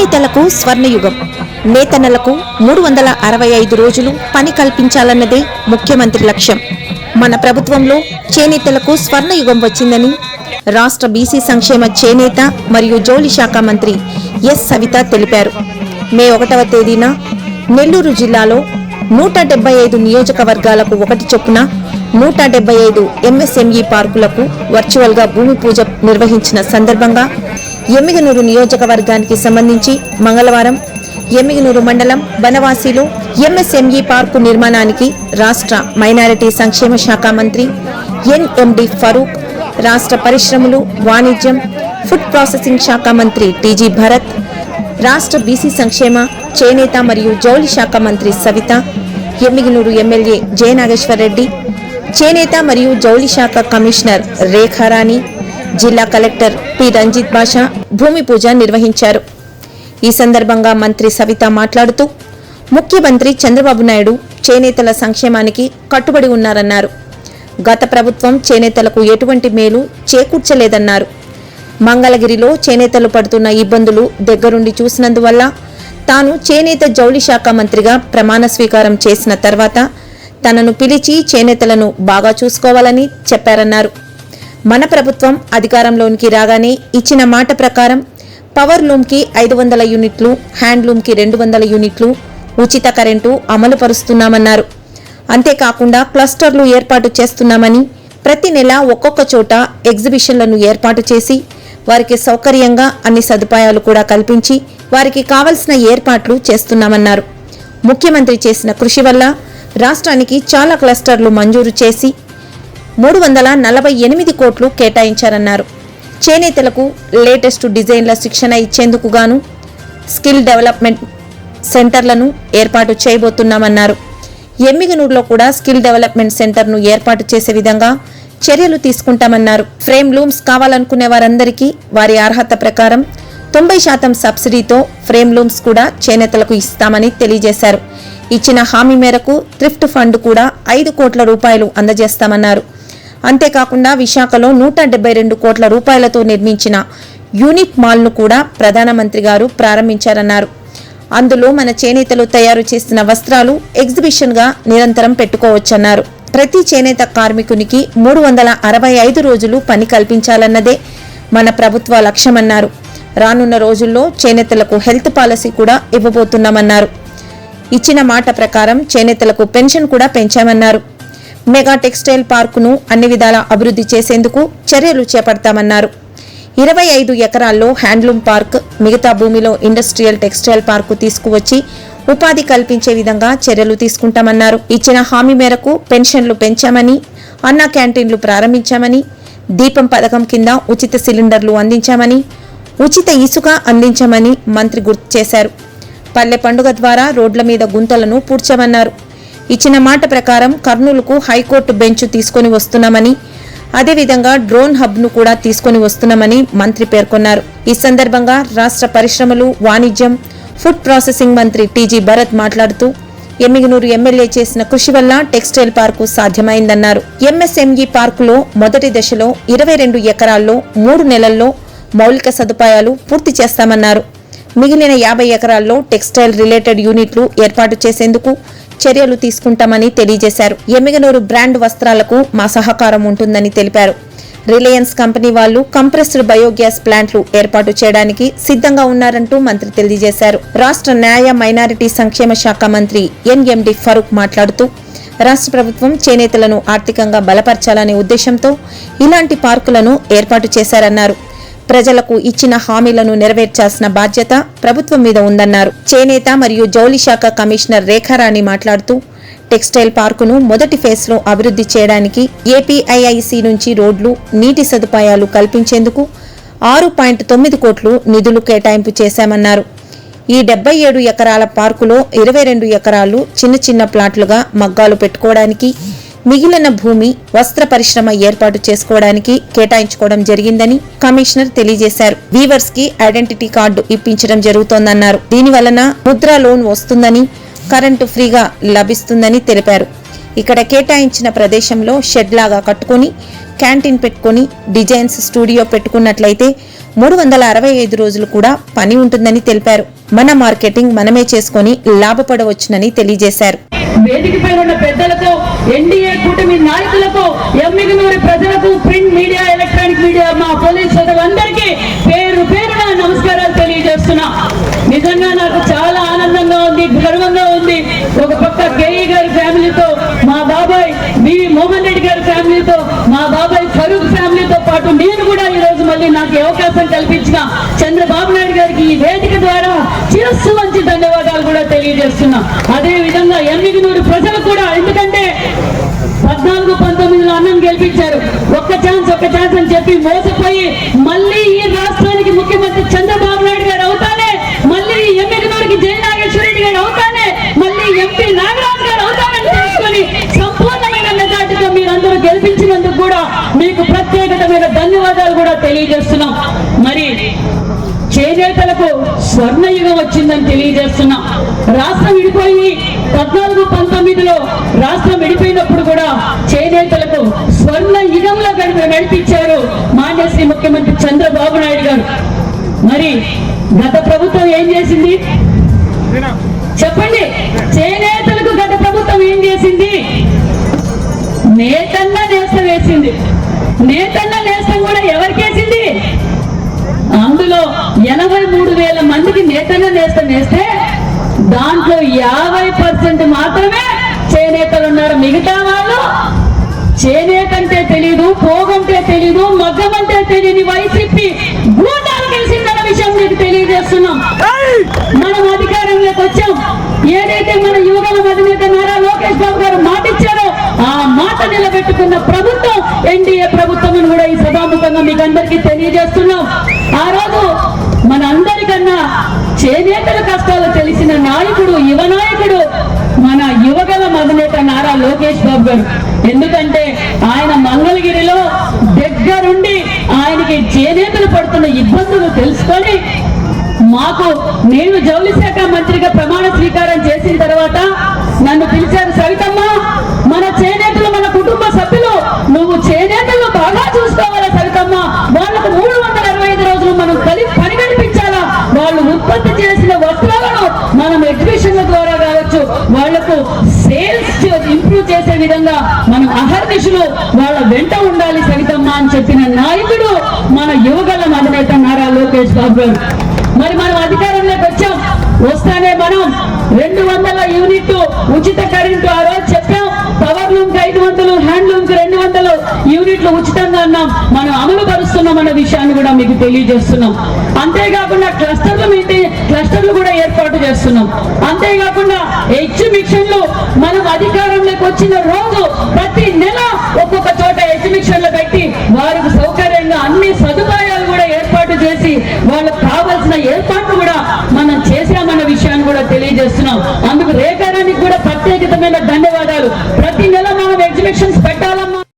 చేనేతలకు స్వర్ణయుగం. నేతన్నలకు 365 రోజులు పని కల్పించాలన్నదే ముఖ్యమంత్రి లక్ష్యం. మన ప్రభుత్వంలో చేనేతలకు స్వర్ణయుగం వచ్చిందని రాష్ట్ర బీసీ సంక్షేమ చేనేత మరియు జౌళి శాఖ మంత్రి ఎస్ సవిత తెలిపారు. మే 1వ తేదీన నెల్లూరు జిల్లాలో 175 నియోజకవర్గాలకు ఒకటి చొప్పున 175 ఎంఎస్ఎంఈ పార్కులకు వర్చువల్గా భూమి పూజ నిర్వహించిన సందర్భంగా ఎమ్మిగనూరు నియోజకవర్గానికి సంబంధించి మంగళవారం ఎమ్మిగనూరు మండలం బనవాసిలో ఎంఎస్ఎంఈ పార్కు నిర్మాణానికి రాష్ట్ర మైనారిటీ సంక్షేమ శాఖ మంత్రి ఎన్ఎండి ఫరూక్, రాష్ట్ర పరిశ్రమలు, వాణిజ్యం, ఫుడ్ ప్రాసెసింగ్ శాఖ మంత్రి టీజీ భరత్, రాష్ట్ర బీసీ సంక్షేమ చేనేత మరియు జౌళి శాఖ మంత్రి సవిత, ఎమ్మిగనూరు ఎమ్మెల్యే జయనాగేశ్వర్ రెడ్డి, చేనేత మరియు జౌళి శాఖ కమిషనర్ రేఖారాణి, జిల్లా కలెక్టర్ పి రంజిత్ బాషా భూమి పూజ నిర్వహించారు. ఈ సందర్భంగా మంత్రి సవిత మాట్లాడుతూ ముఖ్యమంత్రి చంద్రబాబు నాయుడు చేనేతల సంక్షేమానికి కట్టుబడి ఉన్నారన్నారు. గత ప్రభుత్వం చేనేతలకు ఎటువంటి మేలు చేకూర్చలేదన్నారు. మంగళగిరిలో చేనేతలు పడుతున్న ఇబ్బందులు దగ్గరుండి చూసినందువల్ల తాను చేనేత జౌళి శాఖ మంత్రిగా ప్రమాణ స్వీకారం చేసిన తర్వాత తనను పిలిచి చేనేతలను బాగా చూసుకోవాలని చెప్పారన్నారు. మన ప్రభుత్వం అధికారంలోనికి రాగానే ఇచ్చిన మాట ప్రకారం పవర్ లూమ్కి 500 యూనిట్లు, హ్యాండ్లూమ్కి 200 యూనిట్లు ఉచిత కరెంటు అమలు పరుస్తున్నామన్నారు. అంతేకాకుండా క్లస్టర్లు ఏర్పాటు చేస్తున్నామని, ప్రతి నెల ఒక్కొక్క చోట ఎగ్జిబిషన్లను ఏర్పాటు చేసి వారికి సౌకర్యంగా అన్ని సదుపాయాలు కూడా కల్పించి వారికి కావలసిన ఏర్పాట్లు చేస్తున్నామన్నారు. ముఖ్యమంత్రి చేసిన కృషి వల్ల రాష్ట్రానికి చాలా క్లస్టర్లు మంజూరు చేసి 348 కోట్లు కేటాయించారన్నారు. చేనేతలకు లేటెస్ట్ డిజైన్ల శిక్షణ ఇచ్చేందుకు గాను స్కిల్ డెవలప్మెంట్ సెంటర్లను ఏర్పాటు చేయబోతున్నామన్నారు. ఎమ్మిగనూరులో కూడా స్కిల్ డెవలప్మెంట్ సెంటర్ను ఏర్పాటు చేసే విధంగా చర్యలు తీసుకుంటామన్నారు. ఫ్రేమ్ లూమ్స్ కావాలనుకునే వారందరికీ వారి అర్హత ప్రకారం 90% సబ్సిడీతో ఫ్రేమ్ లూమ్స్ కూడా చేనేతలకు ఇస్తామని తెలియజేశారు. ఇచ్చిన హామీ మేరకు థ్రిఫ్ట్ ఫండ్ కూడా 5 కోట్ల రూపాయలు అందజేస్తామన్నారు. అంతేకాకుండా విశాఖలో 172 కోట్ల రూపాయలతో నిర్మించిన యూనిట్ మాల్ను కూడా ప్రధానమంత్రి గారు ప్రారంభించారన్నారు. అందులో మన చేనేతలు తయారు చేసిన వస్త్రాలు ఎగ్జిబిషన్గా నిరంతరం పెట్టుకోవచ్చన్నారు. ప్రతి చేనేత కార్మికునికి 365 రోజులు పని కల్పించాలన్నదే మన ప్రభుత్వ లక్ష్యమన్నారు. రానున్న రోజుల్లో చేనేతలకు హెల్త్ పాలసీ కూడా ఇవ్వబోతున్నామన్నారు. ఇచ్చిన మాట ప్రకారం చేనేతలకు పెన్షన్ కూడా పెంచామన్నారు. మెగా టెక్స్టైల్ పార్కును అన్ని విధాలా అభివృద్ధి చేసేందుకు చర్యలు చేపడతామన్నారు. 25 ఎకరాల్లో హ్యాండ్లూమ్ పార్క్, మిగతా భూమిలో ఇండస్ట్రియల్ టెక్స్టైల్ పార్కు తీసుకువచ్చి ఉపాధి కల్పించే విధంగా చర్యలు తీసుకుంటామన్నారు. ఇచ్చిన హామీ మేరకు పెన్షన్లు పెంచామని, అన్న క్యాంటీన్లు ప్రారంభించామని, దీపం పథకం కింద ఉచిత సిలిండర్లు అందించామని, ఉచిత ఇసుక అందించామని మంత్రి గుర్తు చేశారు. పల్లె పండుగ ద్వారా రోడ్ల మీద గుంతలను పూడ్చామన్నారు. ఇచ్చిన మాట ప్రకారం కర్నూలుకు హైకోర్టు బెంచ్ తీసుకొని వస్తున్నామని, అదేవిధంగా డ్రోన్ హబ్ను కూడా తీసుకొని వస్తున్నామని మంత్రి పేర్కొన్నారు. ఈ సందర్భంగా రాష్ట్ర పరిశ్రమలు, వాణిజ్యం, ఫుడ్ ప్రాసెసింగ్ మంత్రి టీజీ భరత్ మాట్లాడుతూ ఎమ్మిగనూరు ఎమ్మెల్యే చేసిన కృషి వల్ల టెక్స్టైల్ పార్కు సాధ్యమైందన్నారు. ఎంఎస్ఎంఈ పార్కులో మొదటి దశలో 22 ఎకరాల్లో 3 నెలల్లో మౌలిక సదుపాయాలు పూర్తి చేస్తామన్నారు. మిగిలిన 50 ఎకరాల్లో టెక్స్టైల్ రిలేటెడ్ యూనిట్లు ఏర్పాటు చేసేందుకు చర్యలు తీసుకుంటామని తెలియజేశారు. ఎమ్మిగనూరు బ్రాండ్ వస్త్రాలకు మా సహకారం ఉంటుందని తెలిపారు. రిలయన్స్ కంపెనీ వాళ్లు కంప్రెస్డ్ బయోగ్యాస్ ప్లాంట్లు ఏర్పాటు చేయడానికి సిద్ధంగా ఉన్నారంటూ మంత్రి తెలియజేశారు. రాష్ట్ర న్యాయ మైనారిటీ సంక్షేమ శాఖ మంత్రి ఎన్ఎండి ఫరూక్ మాట్లాడుతూ రాష్ట్ర ప్రభుత్వం చేనేతలను ఆర్థికంగా బలపరచాలనే ఉద్దేశంతో ఇలాంటి పార్కులను ఏర్పాటు చేశారన్నారు. ప్రజలకు ఇచ్చిన హామీలను నెరవేర్చాల్సిన బాధ్యత ప్రభుత్వం మీద ఉందన్నారు. చేనేత మరియు జౌళి శాఖ కమిషనర్ రేఖారాణి మాట్లాడుతూ టెక్స్టైల్ పార్కును మొదటి ఫేజ్లో అభివృద్ధి చేయడానికి ఏపీఐఐసి నుంచి రోడ్లు, నీటి సదుపాయాలు కల్పించేందుకు 6.9 కోట్లు నిధులు కేటాయింపు చేశామన్నారు. ఈ 77 ఎకరాల పార్కులో 22 ఎకరాలు చిన్న చిన్న ప్లాట్లుగా మగ్గాలు పెట్టుకోవడానికి, మిగిలిన భూమి వస్త్ర పరిశ్రమ ఏర్పాటు చేసుకోవడానికి కేటాయించుకోవడం జరిగిందని కమిషనర్ తెలియజేశారు. వీవర్స్ కి ఐడెంటిటీ కార్డు ఇప్పించడం జరుగుతోందన్నారు. దీనివలన ముద్రా లోన్ వస్తుందని, కరెంటు ఫ్రీగా లభిస్తుందని తెలిపారు. ఇక్కడ కేటాయించిన ప్రదేశంలో షెడ్ లాగా కట్టుకుని క్యాంటీన్ పెట్టుకుని డిజైన్స్ స్టూడియో పెట్టుకున్నట్లయితే 365 రోజులు కూడా పని ఉంటుందని తెలిపారు. మన మార్కెటింగ్ మనమే చేసుకొని లాభపడవచ్చునని తెలియజేశారు. వేదికపై ఉన్న పెద్దలకు, ఎన్డీఏ కూటమి నాయకులకు, ఎమ్మిగనూరు ప్రజలకు, ప్రింట్ మీడియా, ఎలక్ట్రానిక్ మీడియా, మా పోలీస్ సోదరులందరికీ పేరు పేరున నమస్కారాలు తెలియజేస్తున్నా. నిజంగా నాకు చాలా ఆనందంగా ఉంది, గర్వంగా ఉంది. ఒక పక్క కేఈ గారి ఫ్యామిలీతో, మా బాబాయ్ బివి మోహన్ రెడ్డి గారి ఫ్యామిలీతో, మా బాబాయ్ ఫరూక్ ఫ్యామిలీతో పాటు నేను కూడా ఈ రోజు మళ్ళీ నాకు అవకాశం కల్పించిన చంద్రబాబు నాయుడు గారికి ఈ వేదిక ద్వారా శిరస్సు వంచి ధన్యవాదాలు కూడా తెలియజేస్తున్నా. అదే విధంగా ఎమ్మిగనూరు ప్రజలు కూడా, ఎందుకంటే 14-19లో అన్నం గెలిపించారు. ఒక్క ఛాన్స్ అని చెప్పి మోసపోయి మళ్ళీ ఈ రాష్ట్రానికి ముఖ్యమంత్రి చంద్రబాబు నాయుడు గారు అవుతానే, మళ్ళీ ఎమ్మిగనూరుకి జయ నాగేశ్వర రెడ్డి గారు అవుతానే, మళ్ళీ ఎంపీ నాగరాజు గారు అవుతానని తెలుసుకొని సంపూర్ణమైన మెజార్టీతో మీరందరూ గెలిపించినందుకు కూడా మీకు ప్రత్యేకమైన ధన్యవాదాలు కూడా తెలియజేస్తున్నాం. మరి చేనేతలకు స్వర్ణయుగం వచ్చిందని తెలియజేస్తున్నాం. రాష్ట్రం విడిపోయి 14-19లో రాష్ట్రం విడిపోయినప్పుడు కూడా చేనేతలకు స్వర్ణ యుగంలో నడిపించారు మాన్యశ్రీ ముఖ్యమంత్రి చంద్రబాబు నాయుడు గారు. మరి గత ప్రభుత్వం ఏం చేసింది చెప్పండి? చేనేతలకు గత ప్రభుత్వం ఏం చేసింది? నేతన్న నేస్తం వేసింది. నేతన్న నేస్తం కూడా ఎవరికేసింది? అందులో 83,000 మందికి నేతన్న నేస్తం వేస్తే దాంట్లో 50% మాత్రమే చేనేతలు ఉన్నారు. మిగతా వాళ్ళు చేనేత అంటే తెలీదు, పోగంటే తెలీదు, మగ్గం అంటే తెలియని వైసీపీ గూండాలు గెలిచిందన్న విషయం మీకు తెలియజేస్తున్నాం. మనం అధికారంలోకి వచ్చాం. ఏదైతే మన యువకుల అధినేత నారా లోకేష్ బాబు గారు మాట ఇచ్చారో ఆ మాట నిలబెట్టుకున్న ప్రభుత్వం ఎన్డీఏ ప్రభుత్వం అని కూడా ఈ సభాముఖంగా మీకు అందరికీ తెలియజేస్తున్నాం. ఆ రోజు మన అందరికన్నా చేనేతల కష్టాలు తెలిసిన నాయకుడు, యువ నాయకుడు మన యువగల అధినేత నారా లోకేష్ బాబు గారు. ఎందుకంటే ఆయన మంగళగిరిలో దగ్గరుండి ఆయనకి చేనేతలు పడుతున్న ఇబ్బందులు తెలుసుకొని నేను జౌళి శాఖ మంత్రిగా ప్రమాణ స్వీకారం చేసిన తర్వాత నన్ను పిలిచారు. సవితమ్మ, మన చేనేతలు, మన కుటుంబ సభ్యులు, నువ్వు చేనేతలను బాగా చూసుకోవాలా సవితమ్మ. వాళ్ళకు 365 రోజులు మనం పని కల్పించాలా. వాళ్ళు ఉత్పత్తి చేసిన వస్త్రాలను మనం ఎగ్జిబిషన్ల ద్వారా కావచ్చు, వాళ్లకు సేల్స్ ఇంప్రూవ్ చేసే విధంగా మనం అహర్నిశలు వాళ్ళ వెంట ఉండాలి సవితమ్మ అని చెప్పిన నాయకుడు మన యువగల అధినేత నారా లోకేష్ బాబు గారు. మరి మనం అధికారంలోకి వచ్చాం. వస్తానే మనం 200 యూనిట్లు ఉచిత కరెంటు ఆ రోజు చెప్పాం. పవర్ లూమ్ కి 500, హ్యాండ్లూమ్ కి 200 యూనిట్లు ఉచితంగా అన్నాం. మనం అమలు పరుస్తున్నాం అన్న విషయాన్ని కూడా మీకు తెలియజేస్తున్నాం. అంతేకాకుండా క్లస్టర్లు కూడా ఏర్పాటు చేస్తున్నాం. అంతేకాకుండా ఎగ్జిబిషన్లు మనం అధికారంలోకి వచ్చిన రోజు ప్రతి నెల ఒక్కొక్క చోట ఎగ్జిబిషన్లు పెట్టి వారికి సౌకర్యంగా అన్ని సదుపాయాలు కూడా ఏర్పాటు చేసి వాళ్ళకు కావాల్సిన ఏర్పాట్లు కూడా మనం చేశామన్న విషయాన్ని కూడా తెలియజేస్తున్నాం. అందుకు రేఖ